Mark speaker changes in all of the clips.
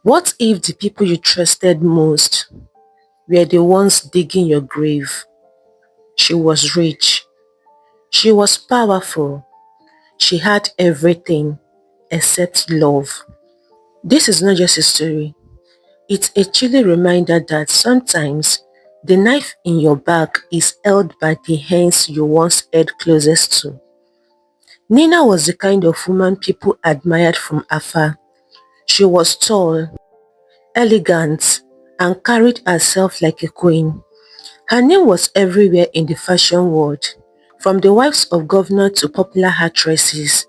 Speaker 1: What if the people you trusted most were the ones digging your grave? She was rich. She was powerful. She had everything except love. This is not just a story. It's a chilly reminder that sometimes the knife in your back is held by the hands you once held closest to. Nina was the kind of woman people admired from afar. She was tall, elegant, and carried herself like a queen. Her name was everywhere in the fashion world. From the wives of governors to popular actresses,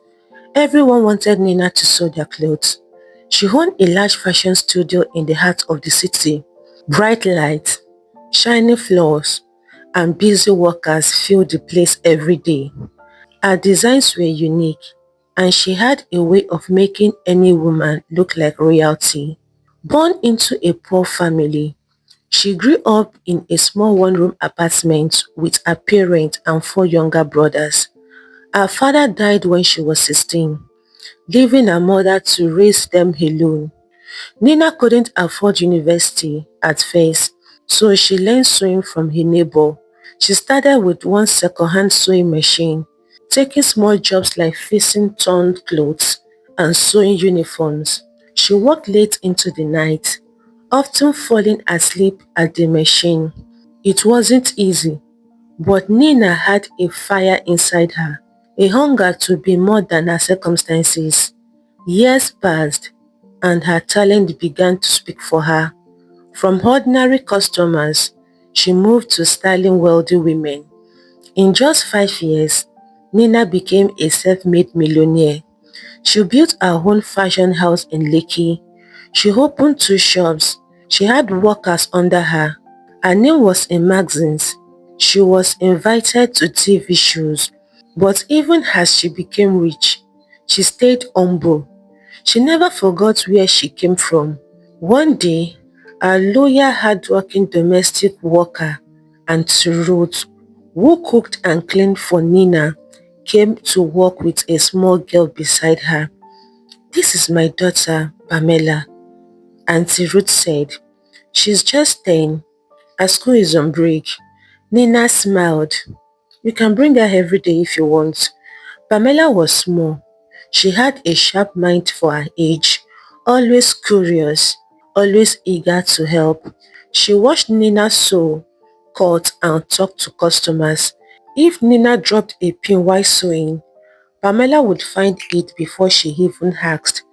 Speaker 1: everyone wanted Nina to sew their clothes. She owned a large fashion studio in the heart of the city. Bright lights, shiny floors, and busy workers filled the place every day. Her designs were unique, and she had a way of making any woman look like royalty. Born into a poor family, she grew up in a small one-room apartment with her parents and four younger brothers. Her father died when she was 16, leaving her mother to raise them alone. Nina couldn't afford university at first, so she learned sewing from her neighbor. She started with one second-hand sewing machine, taking small jobs like fixing torn clothes and sewing uniforms. She worked late into the night, often falling asleep at the machine. It wasn't easy, but Nina had a fire inside her, a hunger to be more than her circumstances. Years passed, and her talent began to speak for her. From ordinary customers, she moved to styling wealthy women. In just 5 years, Nina became a self-made millionaire. She built her own fashion house in Lekki. She opened two shops. She had workers under her. Her name was in magazines. She was invited to TV shows. But even as she became rich, she stayed humble. She never forgot where she came from. One day, a loyal, hardworking domestic worker, Auntie Ruth, who cooked and cleaned for Nina, came to work with a small girl beside her. "This is my daughter, Pamela," Auntie Ruth said. "She's just 10. Her school is on break." Nina smiled. "You can bring her every day if you want." Pamela was small. She had a sharp mind for her age, always curious, always eager to help. She watched Nina sew, cut, and talk to customers. If Nina dropped a pin while sewing, Pamela would find it before she even asked.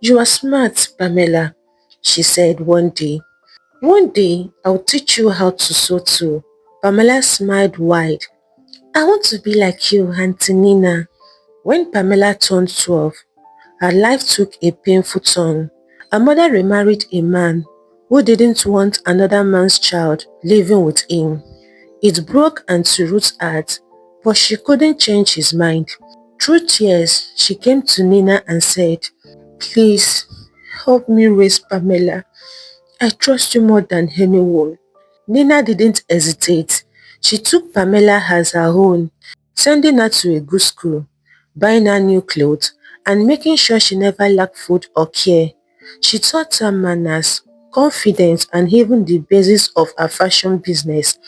Speaker 1: "You are smart, Pamela," she said one day. "One day, I'll teach you how to sew too." Pamela smiled wide. "I want to be like you, Auntie Nina." When Pamela turned 12, her life took a painful turn. Her mother remarried a man who didn't want another man's child living with him. It broke Auntie Ruth's heart, but she couldn't change his mind. Through tears, she came to Nina and said, "Please, help me raise Pamela. I trust you more than anyone." Nina didn't hesitate. She took Pamela as her own, sending her to a good school, buying her new clothes, and making sure she never lacked food or care. She taught her manners, confidence, and even the basis of her fashion business.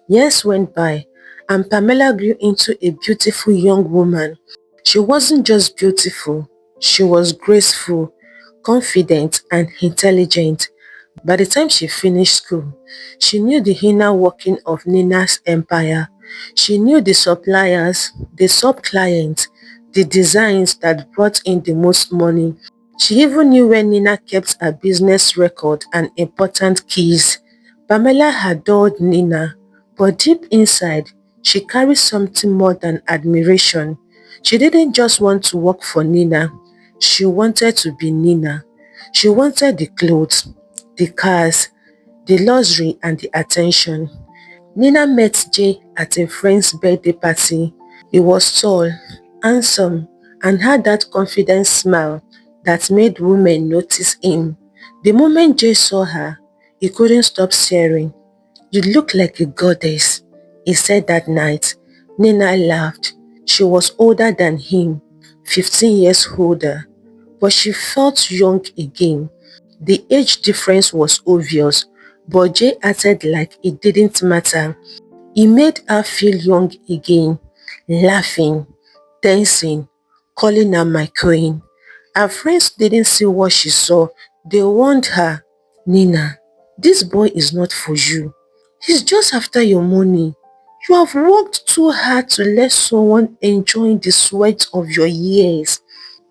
Speaker 1: Years went by, and Pamela grew into a beautiful young woman. She wasn't just beautiful, she was graceful, confident, and intelligent. By the time she finished school, she knew the inner working of Nina's empire. She knew the suppliers, the sub-clients, the designs that brought in the most money. She even knew where Nina kept her business record and important keys. Pamela adored Nina, but deep inside, she carried something more than admiration. She didn't just want to work for Nina, she wanted to be Nina. She wanted the clothes, the cars, the luxury, and the attention. Nina met Jay at a friend's birthday party. He was tall, handsome, and had that confident smile that made women notice him. The moment Jay saw her, he couldn't stop staring. "You look like a goddess," he said that night. Nina laughed. She was older than him, 15 years older, but she felt young again. The age difference was obvious, but Jay acted like it didn't matter. He made her feel young again, laughing, dancing, calling her my queen. Her friends didn't see what she saw. They warned her, Nina, this boy is not for you. He's just after your money. You have worked too hard to let someone enjoy the sweat of your years.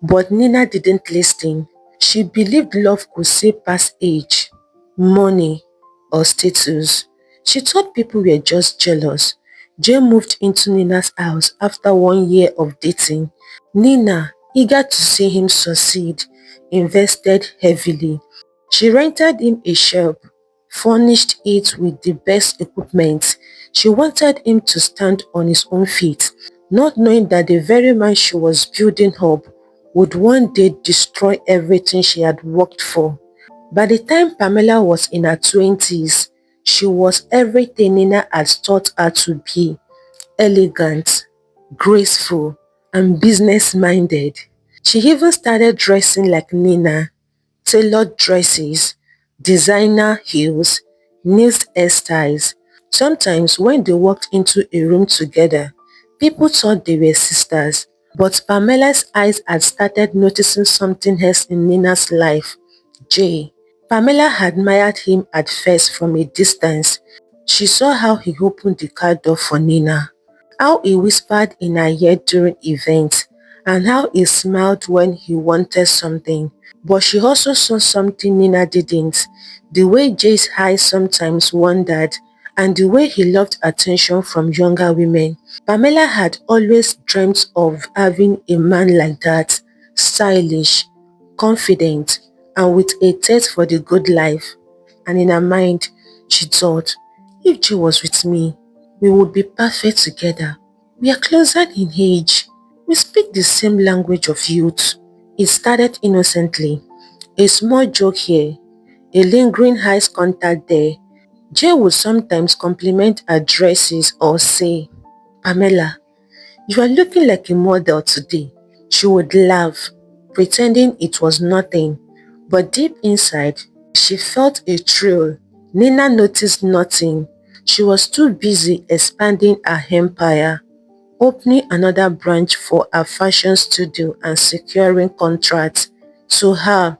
Speaker 1: But Nina didn't listen. She believed love could see past age, money, or status. She thought people were just jealous. Jay moved into Nina's house after 1 year of dating. Nina, eager to see him succeed, invested heavily. She rented him a shop, furnished it with the best equipment. She wanted him to stand on his own feet, not knowing that the very man she was building up would one day destroy everything she had worked for. By the time Pamela was in her 20s, she was everything Nina had taught her to be: elegant, graceful, and business-minded. She even started dressing like Nina: tailored dresses, designer heels, nails hairstyles. Sometimes when they walked into a room together, people thought they were sisters. But Pamela's eyes had started noticing something else in Nina's life: Jay. Pamela admired him at first from a distance. She saw how he opened the car door for Nina, how he whispered in her ear during events, and how he smiled when he wanted something. But she also saw something Nina didn't: the way Jay's eyes sometimes wandered, and the way he loved attention from younger women. Pamela had always dreamt of having a man like that: stylish, confident, and with a taste for the good life. And in her mind, she thought, if Jay was with me, we would be perfect together. We are closer in age. We speak the same language of youth. It started innocently. A small joke here, a lingering eye contact there. Jay would sometimes compliment her dresses or say, Pamela, you are looking like a model today. She would laugh, pretending it was nothing. But deep inside, she felt a thrill. Nina noticed nothing. She was too busy expanding her empire, opening another branch for her fashion studio and securing contracts. To her,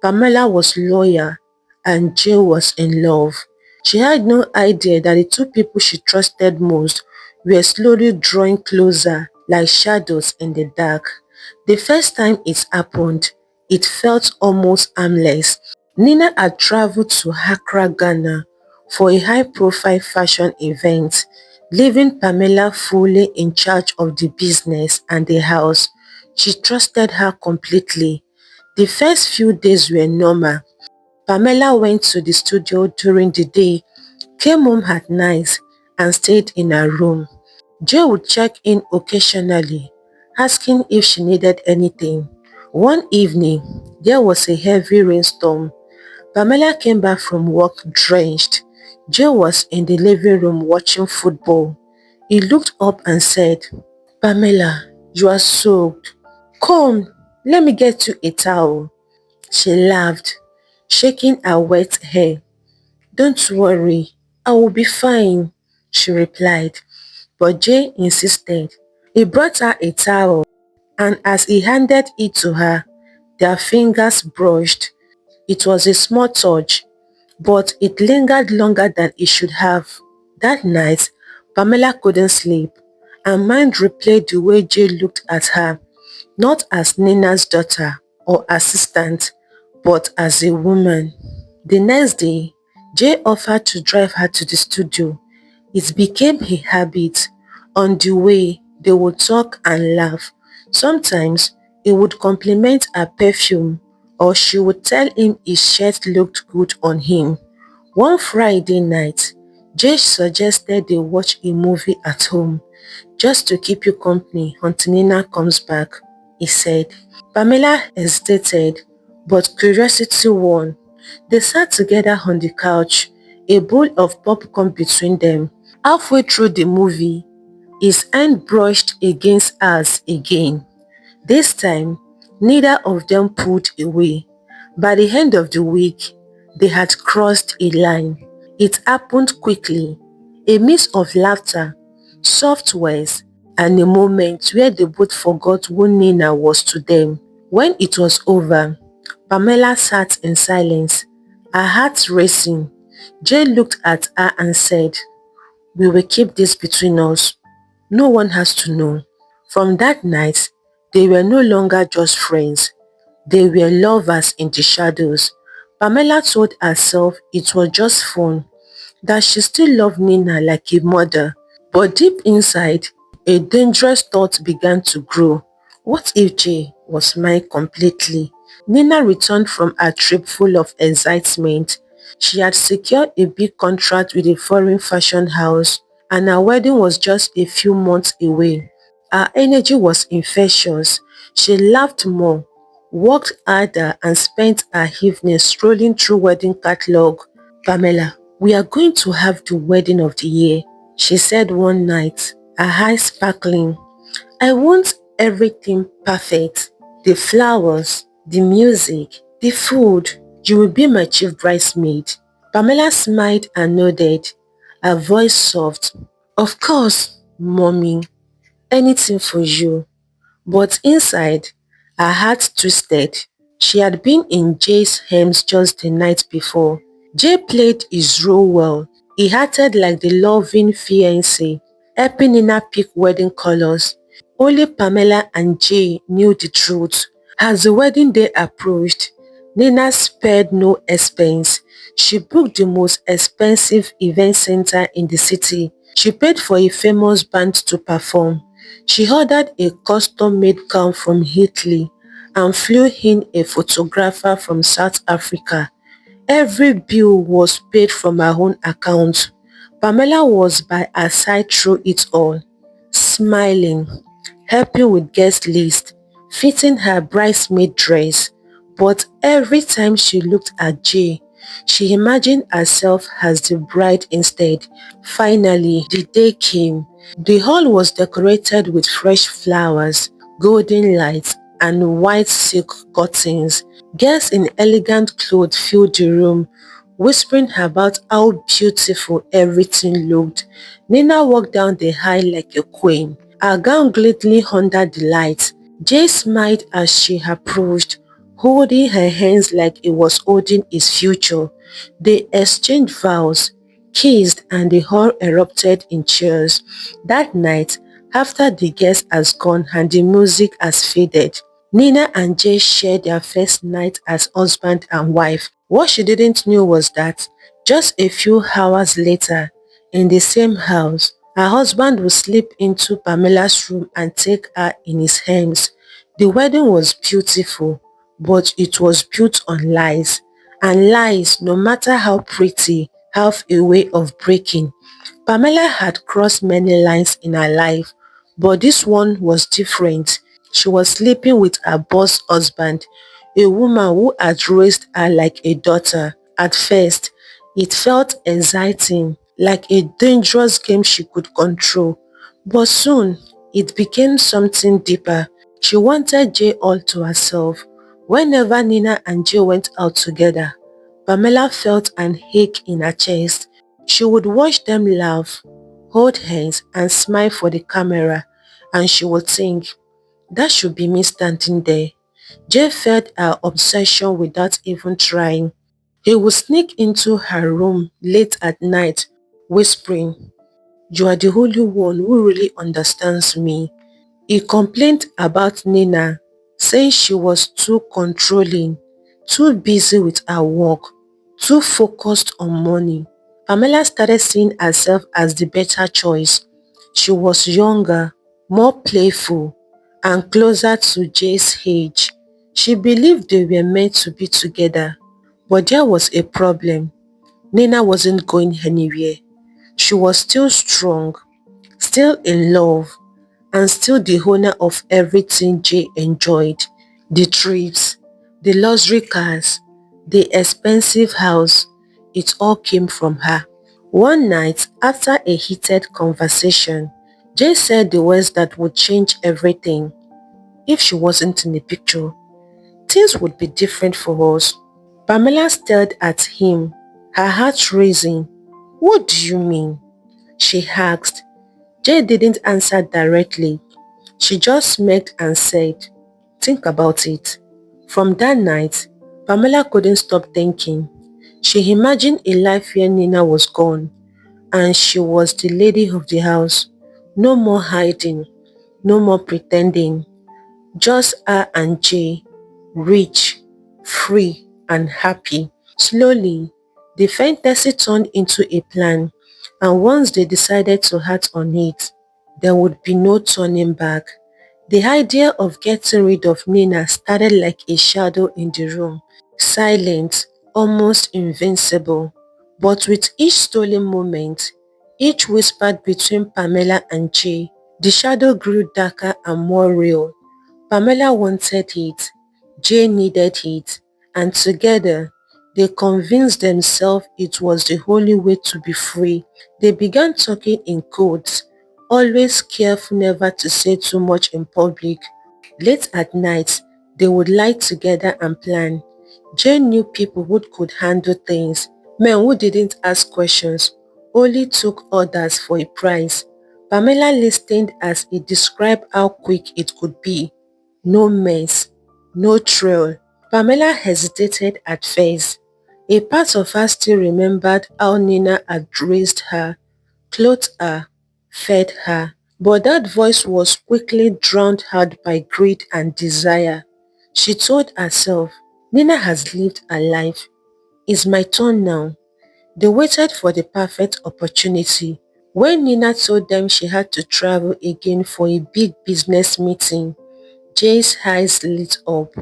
Speaker 1: Pamela was loyal and Jay was in love. She had no idea that the two people she trusted most were slowly drawing closer like shadows in the dark. The first time it happened, it felt almost harmless. Nina had traveled to Accra, Ghana for a high-profile fashion event, leaving Pamela fully in charge of the business and the house. She trusted her completely. The first few days were normal. Pamela went to the studio during the day, came home at night, and stayed in her room. Joe would check in occasionally, asking if she needed anything. One evening, there was a heavy rainstorm. Pamela came back from work drenched. Joe was in the living room watching football. He looked up and said, Pamela, you are soaked. Come, let me get you a towel. She laughed, shaking her wet hair. Don't worry, I will be fine, she replied. But Jay insisted. He brought her a towel, and as he handed it to her, their fingers brushed. It was a small touch, but it lingered longer than it should have. That night, Pamela couldn't sleep. Her mind replayed the way Jay looked at her, not as Nina's daughter or assistant, but as a woman. The next day, Jay offered to drive her to the studio. It became a habit. On the way, they would talk and laugh. Sometimes he would compliment her perfume, or she would tell him his shirt looked good on him. One Friday night, Jay suggested they watch a movie at home, just to keep you company until Nina comes back, he said. Pamela hesitated, but curiosity won. They sat together on the couch, a bowl of popcorn between them. Halfway through the movie, his hand brushed against hers again. This time, neither of them pulled away. By the end of the week, they had crossed a line. It happened quickly, a mix of laughter, soft words, and a moment where they both forgot who Nina was to them. When it was over, Pamela sat in silence, her heart racing. Jay looked at her and said, "We will keep this between us. No one has to know." From that night, they were no longer just friends. They were lovers in the shadows. Pamela told herself it was just fun, that she still loved Nina like a mother. But deep inside, a dangerous thought began to grow. What if Jay was mine completely? Nina returned from her trip full of excitement. She had secured a big contract with a foreign fashion house, and her wedding was just a few months away. Her energy was infectious. She laughed more, worked harder, and spent her evening strolling through wedding catalog. "Pamela, we are going to have the wedding of the year," she said one night, her eyes sparkling. "I want everything perfect. The flowers, the music, the food. You will be my chief bridesmaid." Pamela smiled and nodded, her voice soft. "Of course, mommy, anything for you." But inside, her heart twisted. She had been in Jay's arms just the night before. Jay played his role well. He acted like the loving fiancé, helping Nina pick wedding colors. Only Pamela and Jay knew the truth. As the wedding day approached, Nina spared no expense. She booked the most expensive event center in the city. She paid for a famous band to perform. She ordered a custom-made gown from Italy and flew in a photographer from South Africa. Every bill was paid from her own account. Pamela was by her side through it all, smiling, helping with guest list, fitting her bridesmaid dress. But every time she looked at Jay, she imagined herself as the bride instead. Finally, the day came. The hall was decorated with fresh flowers, golden lights, and white silk curtains. Guests in elegant clothes filled the room, whispering about how beautiful everything looked. Nina walked down the aisle like a queen, her gown glittering under the lights. Jay smiled as she approached, holding her hands like he was holding his future. They exchanged vows, kissed, and the hall erupted in cheers. That night, after the guests has gone and the music has faded, Nina and Jay shared their first night as husband and wife. What she didn't know was that just a few hours later, in the same house, her husband would slip into Pamela's room and take her in his arms. The wedding was beautiful, but it was built on lies. And lies, no matter how pretty, have a way of breaking. Pamela had crossed many lines in her life, but this one was different. She was sleeping with her boss husband, a woman who had raised her like a daughter. At first, it felt exciting, like a dangerous game she could control. But soon, it became something deeper. She wanted Jay all to herself. Whenever Nina and Jay went out together, Pamela felt an ache in her chest. She would watch them laugh, hold hands, and smile for the camera, and she would think, "That should be me standing there." Jay felt her obsession without even trying. He would sneak into her room late at night, whispering, "You are the only one who really understands me." He complained about Nina, saying she was too controlling, too busy with her work, too focused on money. Pamela started seeing herself as the better choice. She was younger, more playful, and closer to Jay's age. She believed they were meant to be together, but there was a problem. Nina wasn't going anywhere. She was still strong, still in love, and still the owner of everything Jay enjoyed. The trips, the luxury cars, the expensive house, it all came from her. One night, after a heated conversation, Jay said the words that would change everything. If she wasn't in the picture, things would be different for us. Pamela stared at him, her heart racing. What do you mean? She asked. Jay didn't answer directly. She just smirked and said, think about it. From that night, Pamela couldn't stop thinking. She imagined a life where Nina was gone and she was the lady of the house. No more hiding, no more pretending. Just her and Jay, rich, free, and happy. Slowly, the fantasy turned into a plan, and once they decided to act on it, there would be no turning back. The idea of getting rid of Nina started like a shadow in the room, silent, almost invincible. But with each stolen moment, each whispered between Pamela and Jay, the shadow grew darker and more real. Pamela wanted it, Jay needed it, and together they convinced themselves it was the only way to be free. They began talking in codes, always careful never to say too much in public. Late at night, they would lie together and plan. Jay knew people who could handle things, men who didn't ask questions, only took orders for a price. Pamela listened as he described how quick it could be. No mess, no trail. Pamela hesitated at first. A part of her still remembered how Nina had raised her, clothed her, fed her. But that voice was quickly drowned out by greed and desire. She told herself, Nina has lived her life. It's my turn now. They waited for the perfect opportunity. When Nina told them she had to travel again for a big business meeting, Jay's eyes lit up.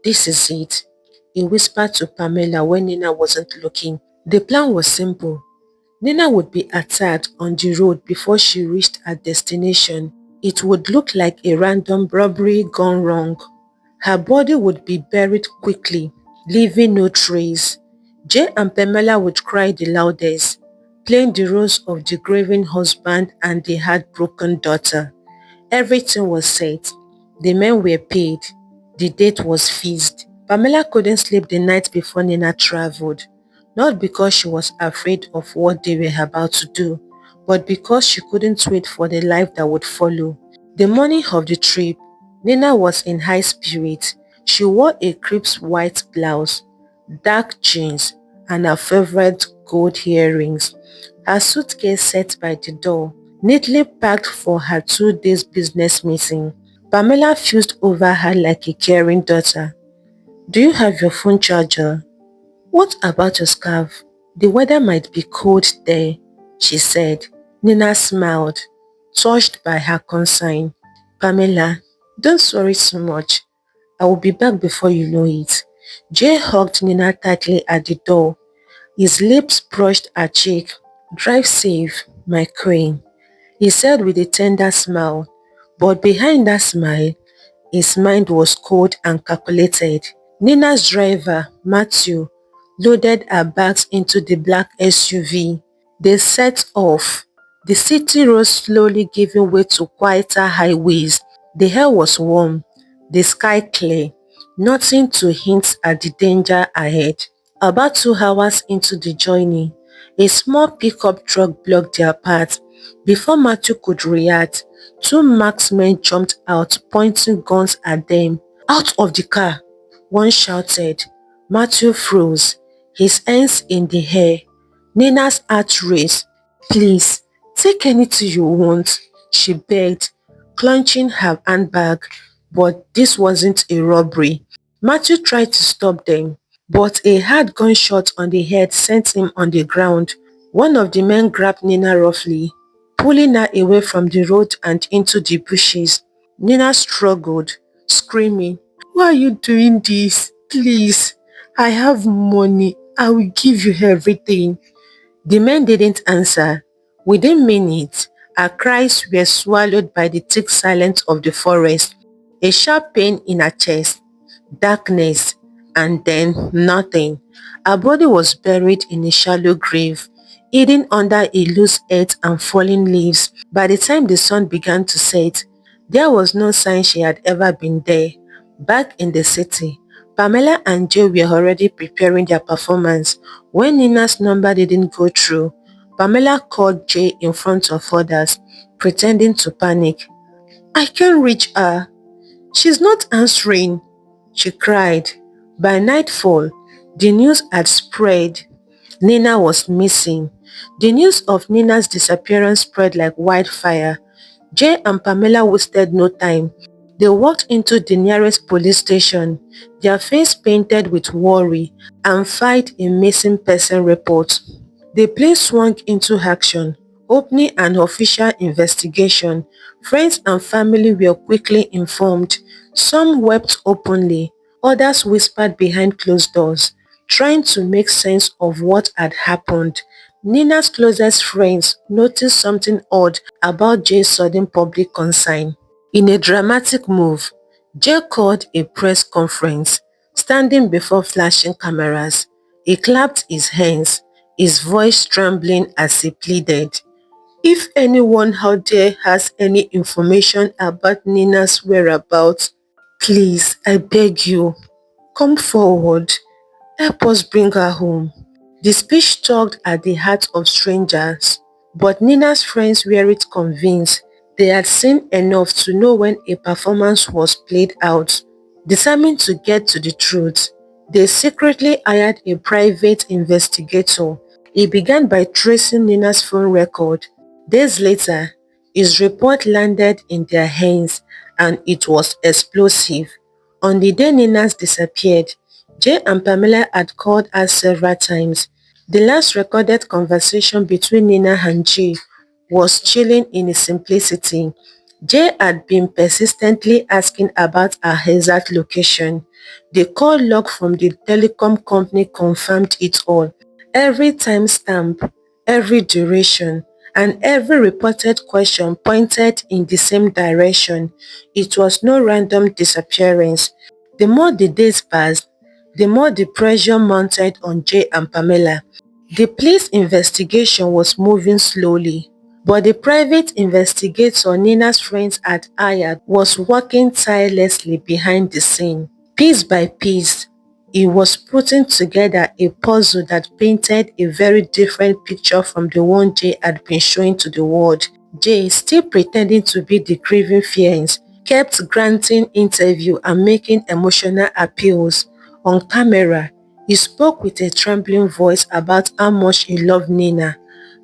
Speaker 1: This is it, he whispered to Pamela when Nina wasn't looking. The plan was simple. Nina would be attacked on the road before she reached her destination. It would look like a random robbery gone wrong. Her body would be buried quickly, leaving no trace. Jay and Pamela would cry the loudest, playing the roles of the grieving husband and the heartbroken daughter. Everything was set. The men were paid. The date was fixed. Pamela couldn't sleep the night before Nina traveled, not because she was afraid of what they were about to do, but because she couldn't wait for the life that would follow. The morning of the trip, Nina was in high spirits. She wore a crisp white blouse, dark jeans, and her favorite gold earrings. Her suitcase sat by the door, neatly packed for her 2 days business meeting. Pamela fused over her like a caring daughter. Do you have your phone charger? What about your scarf? The weather might be cold there, she said. Nina smiled, touched by her concern. Pamela, don't worry so much. I will be back before you know it. Jay hugged Nina tightly at the door. His lips brushed her cheek. Drive safe, my queen, he said with a tender smile. But behind that smile, his mind was cold and calculated. Nina's driver, Matthew, loaded her bags into the black SUV. They set off. The city roads slowly giving way to quieter highways. The air was warm, the sky clear, nothing to hint at the danger ahead. About 2 hours into the journey, a small pickup truck blocked their path. Before Matthew could react, two marksmen jumped out, pointing guns at them. Out of the car, one shouted. Matthew froze, his hands in the air. Nina's heart raced. Please, take anything you want, she begged, clenching her handbag. But this wasn't a robbery. Matthew tried to stop them, but a hard gunshot on the head sent him on the ground. One of the men grabbed Nina roughly, pulling her away from the road and into the bushes. Nina struggled, screaming, why are you doing this? Please, I have money. I will give you everything. The men didn't answer. Within minutes, our cries were swallowed by the thick silence of the forest. A sharp pain in her chest, darkness, and then nothing. Her body was buried in a shallow grave, hidden under a loose earth and fallen leaves. By the time the sun began to set, there was no sign she had ever been there. Back in the city, Pamela and Jay were already preparing their performance. When Nina's number didn't go through, Pamela called Jay in front of others, pretending to panic. "I can't reach her. She's not answering," she cried. By nightfall, the news had spread. Nina was missing. The news of Nina's disappearance spread like wildfire. Jay and Pamela wasted no time. They walked into the nearest police station, their face painted with worry, and filed a missing person report. The police swung into action, opening an official investigation. Friends and family were quickly informed. Some wept openly, others whispered behind closed doors, trying to make sense of what had happened. Nina's closest friends noticed something odd about Jay's sudden public concern. In a dramatic move, Jay called a press conference, standing before flashing cameras. He clapped his hands, his voice trembling as he pleaded, "If anyone out there has any information about Nina's whereabouts, please, I beg you, come forward. Help us bring her home." The speech tugged at the hearts of strangers, but Nina's friends weren't convinced. They had seen enough to know when a performance was played out. Determined to get to the truth, they secretly hired a private investigator. He began by tracing Nina's phone record. Days later, his report landed in their hands and it was explosive. On the day Nina disappeared, Jay and Pamela had called her several times. The last recorded conversation between Nina and Jay was chilling in its simplicity. Jay had been persistently asking about her exact location. The call log from the telecom company confirmed it all. Every timestamp, every duration, and every reported question pointed in the same direction. It was no random disappearance. The more the days passed, the more the pressure mounted on Jay and Pamela. The police investigation was moving slowly, but the private investigator Nina's friends had hired was working tirelessly behind the scene. Piece by piece, he was putting together a puzzle that painted a very different picture from the one Jay had been showing to the world. Jay, still pretending to be the grieving fiance, kept granting interviews and making emotional appeals. On camera, he spoke with a trembling voice about how much he loved Nina,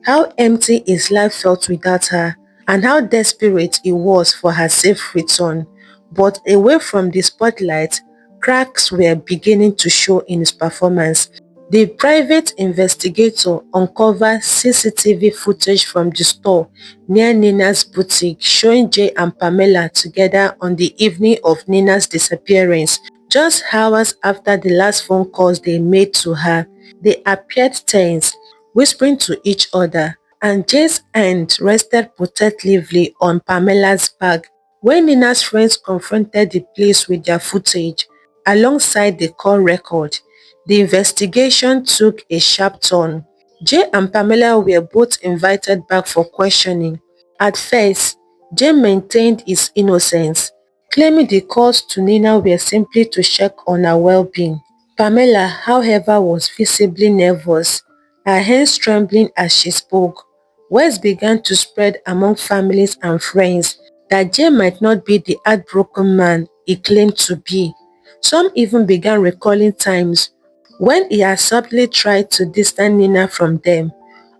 Speaker 1: how empty his life felt without her, and how desperate he was for her safe return. But away from the spotlight, cracks were beginning to show in his performance. The private investigator uncovered CCTV footage from the store near Nina's boutique showing Jay and Pamela together on the evening of Nina's disappearance. Just hours after the last phone calls they made to her, they appeared tense, whispering to each other, and Jay's hand rested protectively on Pamela's back. When Nina's friends confronted the police with their footage, alongside the call record, the investigation took a sharp turn. Jay and Pamela were both invited back for questioning. At first, Jay maintained his innocence, claiming the calls to Nina were simply to check on her well-being. Pamela, however, was visibly nervous, her hands trembling as she spoke. Words began to spread among families and friends that Jay might not be the heartbroken man he claimed to be. Some even began recalling times when he had subtly tried to distance Nina from them,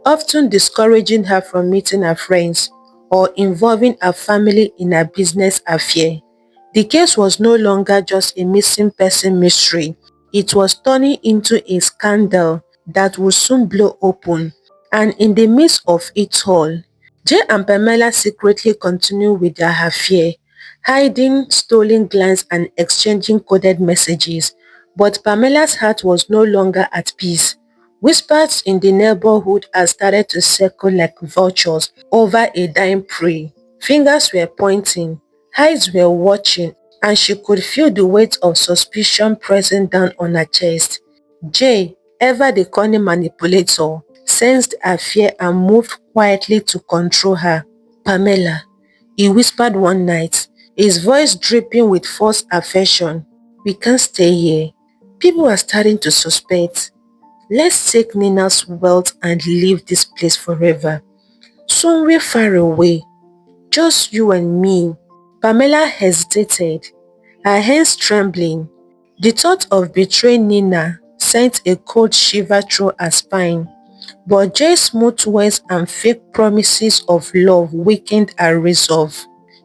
Speaker 1: often discouraging her from meeting her friends or involving her family in a business affair. The case was no longer just a missing person mystery. It was turning into a scandal that would soon blow open. And in the midst of it all, Jay and Pamela secretly continued with their affair, hiding stolen glances and exchanging coded messages. But Pamela's heart was no longer at peace. Whispers in the neighborhood had started to circle like vultures over a dying prey. Fingers were pointing, eyes were watching, and she could feel the weight of suspicion pressing down on her chest. Jay, ever the cunning manipulator, sensed her fear and moved quietly to control her. "Pamela," he whispered one night, his voice dripping with forced affection, "we can't stay here. People are starting to suspect. Let's take Nina's wealth and leave this place forever. Somewhere far away, just you and me. Pamela hesitated, her hands trembling. The thought of betraying Nina sent a cold shiver through her spine. But Jay's smooth words and fake promises of love weakened her resolve.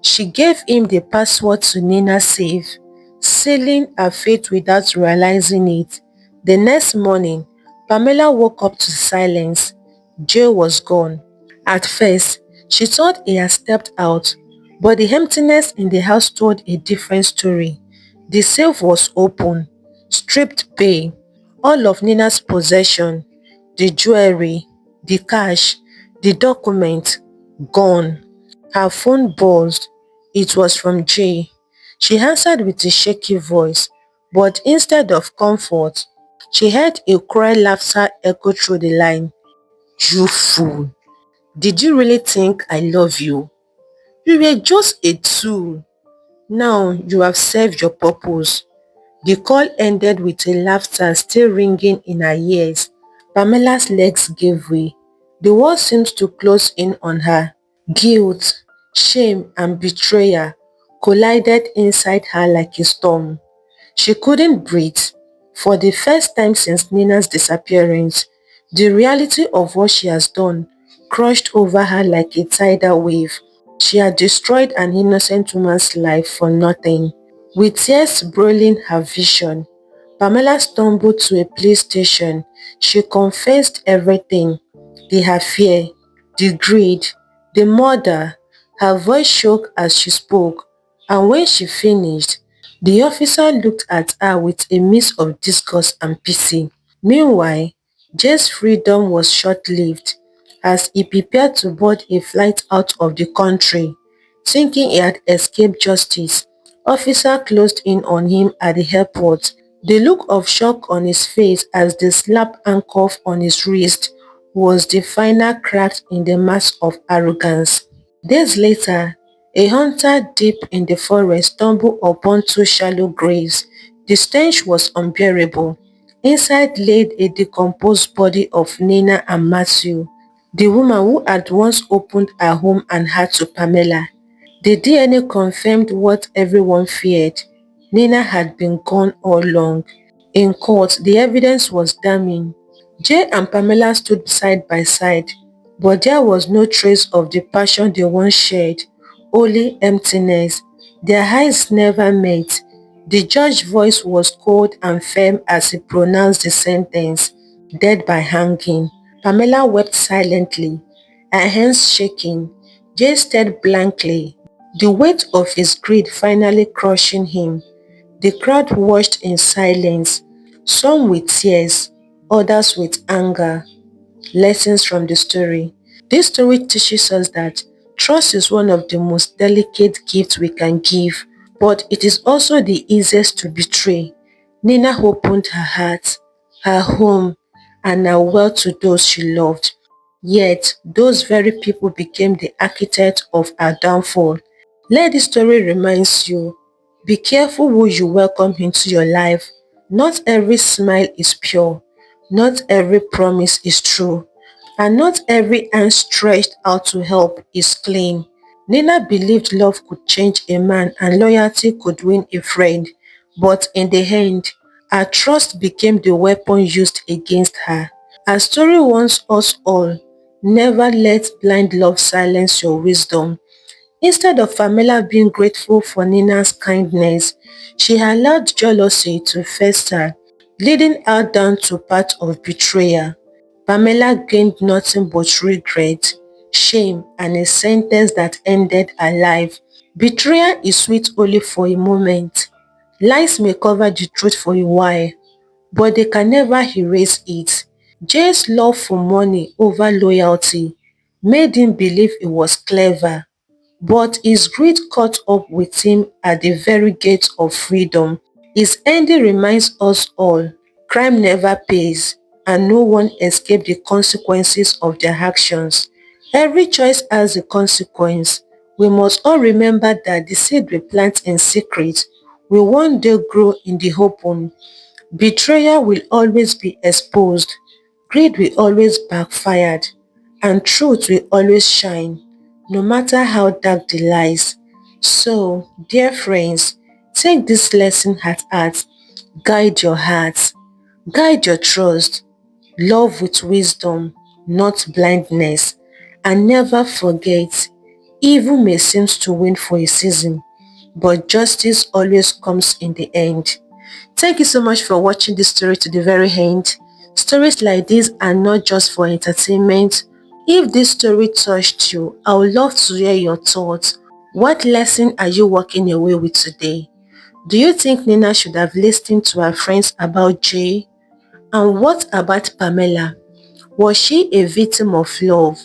Speaker 1: She gave him the password to Nina's safe, sealing her fate without realizing it. The next morning, Pamela woke up to silence. Jay was gone. At first, she thought he had stepped out, but the emptiness in the house told a different story. The safe was open, stripped bare, all of Nina's possession, the jewelry, the cash, the document, gone. Her phone buzzed. It was from Jay. She answered with a shaky voice, but instead of comfort, she heard a cruel laughter echo through the line. "You fool! Did you really think I love you? You were just a tool. Now you have served your purpose." The call ended with a laughter still ringing in her ears. Pamela's legs gave way. The world seemed to close in on her. Guilt, shame and betrayal collided inside her like a storm. She couldn't breathe. For the first time since Nina's disappearance, the reality of what she has done crushed over her like a tidal wave. She had destroyed an innocent woman's life for nothing. With tears broiling her vision, Pamela stumbled to a police station. She confessed everything: the affair, the greed, the murder. Her voice shook as she spoke, and when she finished, the officer looked at her with a mix of disgust and pity. Meanwhile, Jay's freedom was short-lived as he prepared to board a flight out of the country. Thinking he had escaped justice, officer closed in on him at the airport. The look of shock on his face as they slapped handcuffs on his wrist was the final crack in the mask of arrogance. Days later, a hunter deep in the forest stumbled upon two shallow graves. The stench was unbearable. Inside laid a decomposed body of Nina and Matthew, the woman who had once opened her home and heart to Pamela. The DNA confirmed what everyone feared. Nina had been gone all along. In court, the evidence was damning. Jay and Pamela stood side by side, but there was no trace of the passion they once shared, only emptiness. Their eyes never met. The judge's voice was cold and firm as he pronounced the sentence, dead by hanging. Pamela wept silently, her hands shaking. Jay stared blankly, the weight of his greed finally crushing him. The crowd watched in silence, some with tears, others with anger. Lessons from the story. This story teaches us that trust is one of the most delicate gifts we can give, but it is also the easiest to betray. Nina opened her heart, her home, and her wealth to those she loved. Yet, those very people became the architect of her downfall. Let this story remind you, be careful who you welcome into your life. Not every smile is pure, not every promise is true, and not every hand stretched out to help is clean. Nina believed love could change a man and loyalty could win a friend, but in the end, her trust became the weapon used against her. Her story warns us all, never let blind love silence your wisdom. Instead of Pamela being grateful for Nina's kindness, she allowed jealousy to fester, leading her down to path of betrayal. Pamela gained nothing but regret, shame, and a sentence that ended her life. Betrayal is sweet only for a moment. Lies may cover the truth for a while, but they can never erase it. Jay's love for money over loyalty made him believe he was clever, but his greed caught up with him at the very gate of freedom. His ending reminds us all, crime never pays, and no one escapes the consequences of their actions. Every choice has a consequence. We must all remember that the seed we plant in secret will one day grow in the open. Betrayal will always be exposed, greed will always backfire, and truth will always shine, no matter how dark the lies. So, dear friends, take this lesson at heart, guide your heart, guide your trust, love with wisdom, not blindness, and never forget, evil may seem to win for a season, but justice always comes in the end. Thank you so much for watching this story to the very end. Stories like this are not just for entertainment. If this story touched you, I would love to hear your thoughts. What lesson are you walking away with today? Do you think Nina should have listened to her friends about Jay? And what about Pamela? Was she a victim of love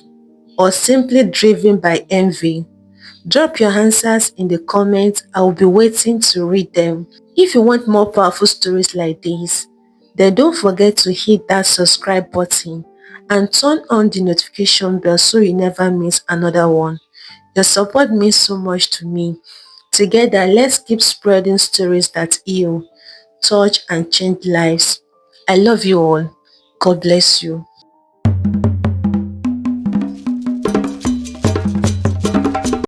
Speaker 1: or simply driven by envy? Drop your answers in the comments. I will be waiting to read them. If you want more powerful stories like this, then don't forget to hit that subscribe button and turn on the notification bell so you never miss another one. Your support means so much to me. Together, let's keep spreading stories that heal, touch, and change lives. I love you all. God bless you.